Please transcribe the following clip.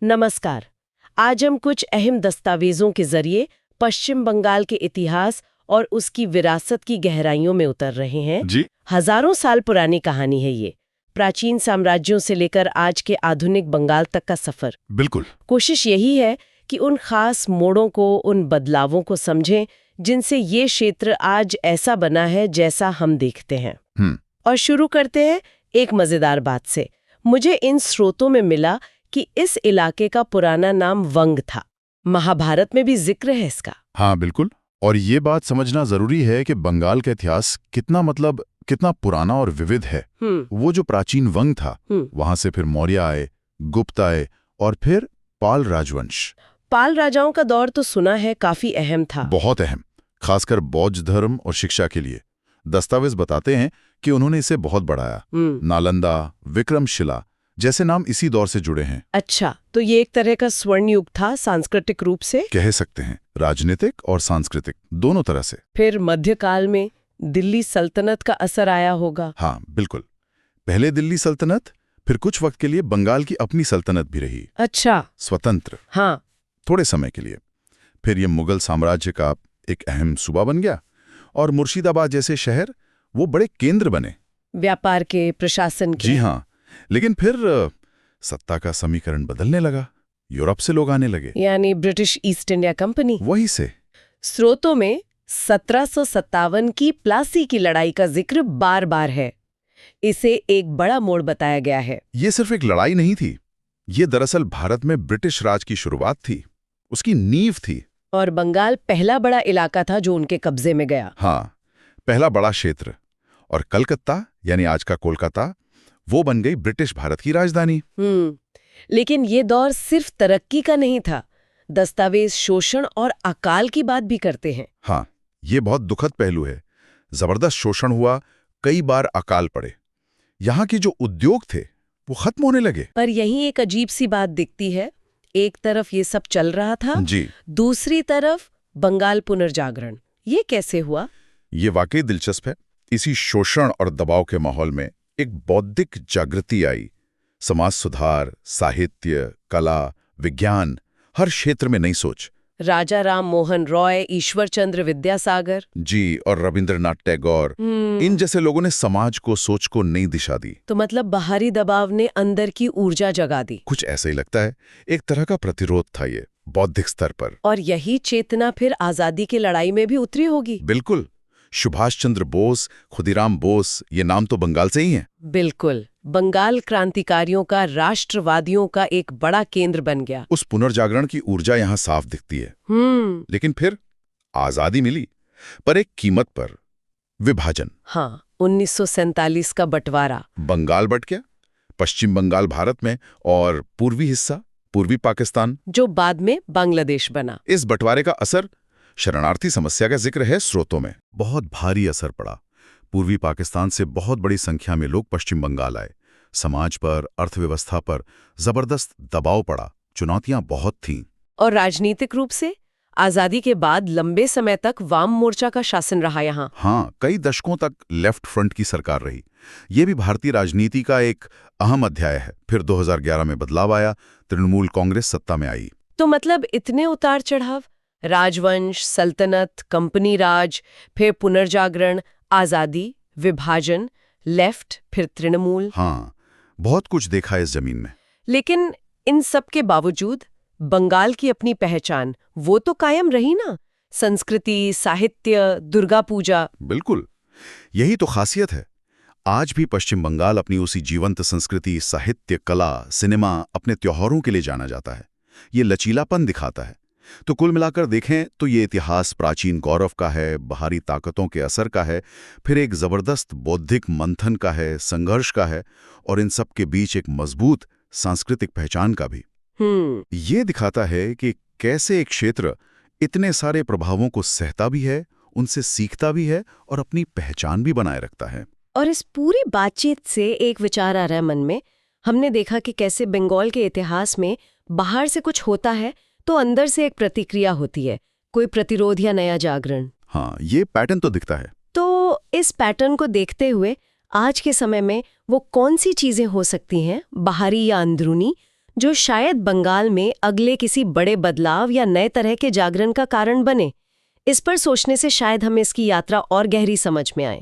नमस्कार। आज हम कुछ अहम दस्तावेजों के जरिए पश्चिम बंगाल के इतिहास और उसकी विरासत की गहराइयों में उतर रहे हैं। जी। हजारों साल पुरानी कहानी है ये, प्राचीन साम्राज्यों से लेकर आज के आधुनिक बंगाल तक का सफर। बिल्कुल। कोशिश यही है कि उन खास मोड़ों को, उन बदलावों को समझें जिनसे ये क्षेत्र आज ऐसा बना है जैसा हम देखते हैं। और शुरू करते हैं एक मजेदार बात से। मुझे इन स्रोतों में मिला कि इस इलाके का पुराना नाम वंग था। महाभारत में भी जिक्र है इसका। हाँ बिल्कुल। और ये बात समझना जरूरी है कि बंगाल का इतिहास कितना पुराना और विविध है। वो जो प्राचीन वंग था, वहां से फिर मौर्य आए, गुप्त आए और फिर पाल राजवंश। पाल राजाओं का दौर तो सुना है काफी अहम था। बहुत अहम, खासकर बौद्ध धर्म और शिक्षा के लिए। दस्तावेज बताते हैं कि उन्होंने इसे बहुत बढ़ाया। नालंदा, विक्रमशिला जैसे नाम इसी दौर से जुड़े हैं। अच्छा, तो ये एक तरह का स्वर्ण युग था सांस्कृतिक रूप से, कह सकते हैं। राजनीतिक और सांस्कृतिक दोनों तरह से। फिर मध्यकाल में दिल्ली सल्तनत का असर आया होगा। हाँ बिल्कुल। पहले दिल्ली सल्तनत, फिर कुछ वक्त के लिए बंगाल की अपनी सल्तनत भी रही। अच्छा। स्वतंत्र। हाँ। थोड़े समय के लिए। फिर ये मुगल साम्राज्य का एक अहम सूबा बन गया और मुर्शिदाबाद जैसे शहर वो बड़े केंद्र बने, व्यापार के, प्रशासन के। जी हाँ। लेकिन फिर सत्ता का समीकरण बदलने लगा। यूरोप से लोग आने लगे, यानी ब्रिटिश ईस्ट इंडिया कंपनी। वहीं से। स्रोतों में 1757 की प्लासी की लड़ाई का जिक्र बार बार है। इसे एक बड़ा मोड़ बताया गया है। ये सिर्फ एक लड़ाई नहीं थी, ये दरअसल भारत में ब्रिटिश राज की शुरुआत थी, उसकी नींव थी। और बंगाल पहला बड़ा इलाका था जो उनके कब्जे में गया। हाँ, पहला बड़ा क्षेत्र। और कलकत्ता यानी आज का कोलकाता, वो बन गई ब्रिटिश भारत की राजधानी। लेकिन ये दौर सिर्फ तरक्की का नहीं था। दस्तावेज शोषण और अकाल की बात भी करते हैं। हाँ, ये बहुत दुखद पहलू है। जबरदस्त शोषण हुआ, कई बार अकाल पड़े। यहाँ के जो उद्योग थे वो खत्म होने लगे। पर यहीं एक अजीब सी बात दिखती है। एक तरफ ये सब चल रहा था जी, दूसरी तरफ बंगाल पुनर्जागरण। ये कैसे हुआ? ये वाकई दिलचस्प है। इसी शोषण और दबाव के माहौल में एक बौद्धिक जागृति आई। समाज सुधार, साहित्य, कला, विज्ञान, हर क्षेत्र में नई सोच। राजा राम मोहन रॉय, ईश्वर चंद्र विद्यासागर जी, और रविंद्रनाथ टैगोर, इन जैसे लोगों ने समाज को, सोच को नई दिशा दी। तो मतलब बाहरी दबाव ने अंदर की ऊर्जा जगा दी। कुछ ऐसा ही लगता है। एक तरह का प्रतिरोध था ये, बौद्धिक स्तर पर। और यही चेतना फिर आजादी की लड़ाई में भी उतरी होगी। बिल्कुल। सुभाष चंद्र बोस, खुदीराम बोस, ये नाम तो बंगाल से ही हैं। बिल्कुल। बंगाल क्रांतिकारियों का, राष्ट्रवादियों का एक बड़ा केंद्र बन गया। उस पुनर्जागरण की ऊर्जा यहाँ साफ दिखती है। लेकिन फिर आजादी मिली, पर एक कीमत पर। विभाजन। हाँ, 1947 का बंटवारा। बंगाल बट गया, पश्चिम बंगाल भारत में और पूर्वी हिस्सा पूर्वी पाकिस्तान, जो बाद में बांग्लादेश बना। इस बंटवारे का असर शरणार्थी समस्या का जिक्र है स्रोतों में। बहुत भारी असर पड़ा। पूर्वी पाकिस्तान से बहुत बड़ी संख्या में लोग पश्चिम बंगाल आए। समाज पर, अर्थव्यवस्था पर जबरदस्त दबाव पड़ा। चुनौतियां बहुत थीं। और राजनीतिक रूप से आजादी के बाद लंबे समय तक वाम मोर्चा का शासन रहा यहाँ। हाँ, कई दशकों तक लेफ्ट फ्रंट की सरकार रही। ये भी भारतीय राजनीति का एक अहम अध्याय है। फिर 2011 में बदलाव आया, तृणमूल कांग्रेस सत्ता में आई। तो मतलब इतने उतार चढ़ाव, राजवंश, सल्तनत, कंपनी राज, फिर पुनर्जागरण, आजादी, विभाजन, लेफ्ट, फिर तृणमूल। हाँ, बहुत कुछ देखा इस जमीन में। लेकिन इन सब के बावजूद बंगाल की अपनी पहचान वो तो कायम रही ना। संस्कृति, साहित्य, दुर्गा पूजा। बिल्कुल, यही तो खासियत है। आज भी पश्चिम बंगाल अपनी उसी जीवंत संस्कृति, साहित्य, कला, सिनेमा, अपने त्योहारों के लिए जाना जाता है। ये लचीलापन दिखाता है। तो कुल मिलाकर देखें तो ये इतिहास प्राचीन गौरव का है, बाहरी ताकतों के असर का है, फिर एक जबरदस्त बौद्धिक मंथन का है, संघर्ष का है, और इन सब के बीच एक मजबूत सांस्कृतिक पहचान का भी। ये दिखाता है कि कैसे एक क्षेत्र इतने सारे प्रभावों को सहता भी है, उनसे सीखता भी है और अपनी पहचान भी बनाए रखता है। और इस पूरी बातचीत से एक विचार आ रहा है मन में। हमने देखा कि कैसे बंगाल के इतिहास में बाहर से कुछ होता है तो अंदर से एक प्रतिक्रिया होती है, कोई प्रतिरोध या नया जागरण। हाँ, ये पैटर्न तो दिखता है। तो इस पैटर्न को देखते हुए आज के समय में वो कौन सी चीजें हो सकती हैं, बाहरी या अंदरूनी, जो शायद बंगाल में अगले किसी बड़े बदलाव या नए तरह के जागरण का कारण बने। इस पर सोचने से शायद हमें इसकी यात्रा और गहरी समझ में आए।